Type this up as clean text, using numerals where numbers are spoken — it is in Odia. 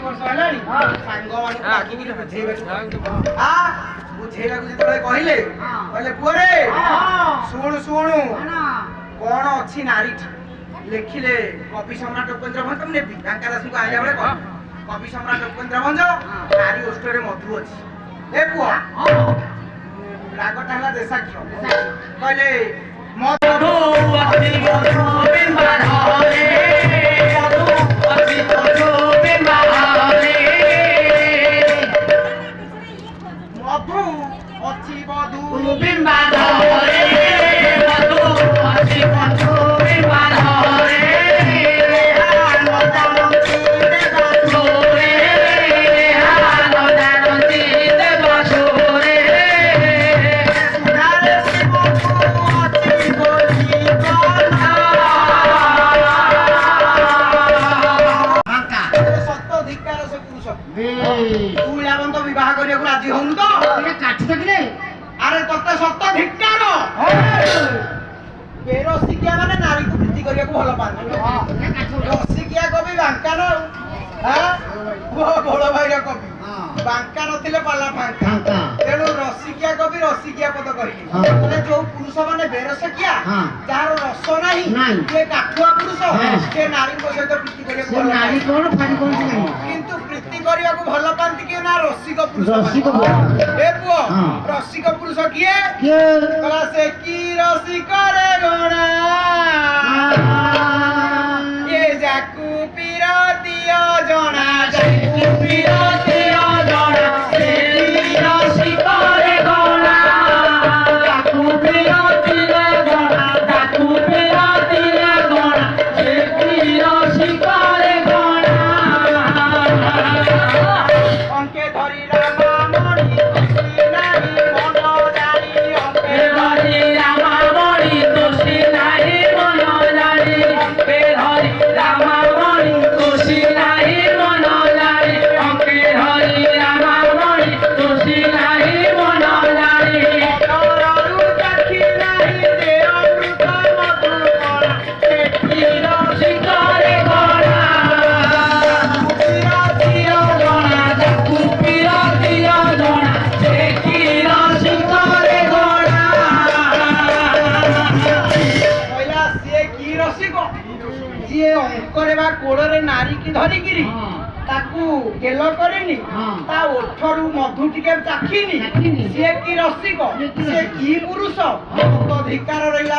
ବର୍ଷ ହେଲାଣି ସାଙ୍ଗମାନଙ୍କୁ ଡାକିକିରି ବୁଝେଇବାକୁ ଯେତେବେଳେ କହିଲେ ପୁଅରେ ଶୁଣୁ ଶୁଣୁ କଣ ଅଛି ନାରୀଠି ଲେଖିଲେ କବି ସମ୍ରାଟ ଉପେନ୍ଦ୍ର ଭଞ୍ଜ ମୁଁ ନେବି ତାଙ୍କା ଦାସଙ୍କୁ ଆଇଲା ବେଳେ କବି ସମ୍ରାଟ ଉପେନ୍ଦ୍ର ଭଞ୍ଜ ନାରୀ ଓଷ୍ଠରେ ମଧୁ ଅଛି ଏ ପୁଅ ରାଗଟା ହେଲା ଦେଶାକ୍ଷର କହିଲେ ମଧୁ ଅଛି ମଧୁ ବିମ୍ବାଧରେ ମଧୁ ଅଛି ମଧୁ ବିମ୍ବାଧରେ ମଧୁ ଅଛି ମଧୁ ବିମ୍ବାଧରେ ମଧୁ ଅଛି ମଧୁ ବିମ୍ବାଧରେ ବିବାହ କରିବାକୁ ରାଜି ହଉନୁ ତ ଆରେ ତତେ ସତ ଧିକ୍କାର ବେରସିକିଆ ମାନେ ନାରୀକୁ ପ୍ରୀତି କରିବାକୁ ଭଲ ପାଆନ୍ତି ରସିକିଆ କବି ବାଙ୍କା ବଡ ଭାଇର କବି ବାଙ୍କା ନଥିଲେ ପାଲା ଫାଙ୍କା ତେଣୁ ରସିକିଆ କବି ରସିକିଆ ପଦ କହିଲେ ମାନେ ଯୋଉ ପୁରୁଷ ମାନେ ବେରସିକିଆ ଯାହାର ରସ ନାହିଁ ସେ କାଠୁଆ ପୁରୁଷ ସେ ନାରୀଙ୍କ ସହିତ ପ୍ରୀତି କରିବାକୁ ଭଲ କିନ୍ତୁ ପ୍ରୀତି କରିବାକୁ ଭଲ ପାଆନ୍ତି କିଏ ନା ରସିକ ପୁରୁଷ ଏ ପୁଅ ରସିକ ପୁରୁଷ କିଏ ସେ କି ରସିକରେ ଗଣା ଏ ଯାକୁ ପିରତିୟ ଜଣା ଯାକୁ ପିରତିୟ ଜଣା ସେ କି ରସିକରେ ଗଣା ଯାକୁ ପିରତିୟ ଜଣା ଯାକୁ ପିରତିୟ ଜଣା ସେ କି ରସିକରେ ଗଣା অঙ্কে ধরি রামামণি তুষি নাহি মন জানি অঙ্কে ধরি রামামণি তুষি নাহি মন জানি অঙ্কে ধরি রামামণি তুষি নাহি মন জানি অঙ্কে ধরি রামামণি তুষি নাহি মন জানি অন্তরু চাখি নাহি যে অমৃত মধু কণা সেটি রসিকরে গড়া কোড়রে নারী কি ধরিকিরি তাকু গেল করেনি তা ওঠরু মধু টিকে চাখিনি সে কি রসিক সে কি পুরুষ ধিকার রহিলা।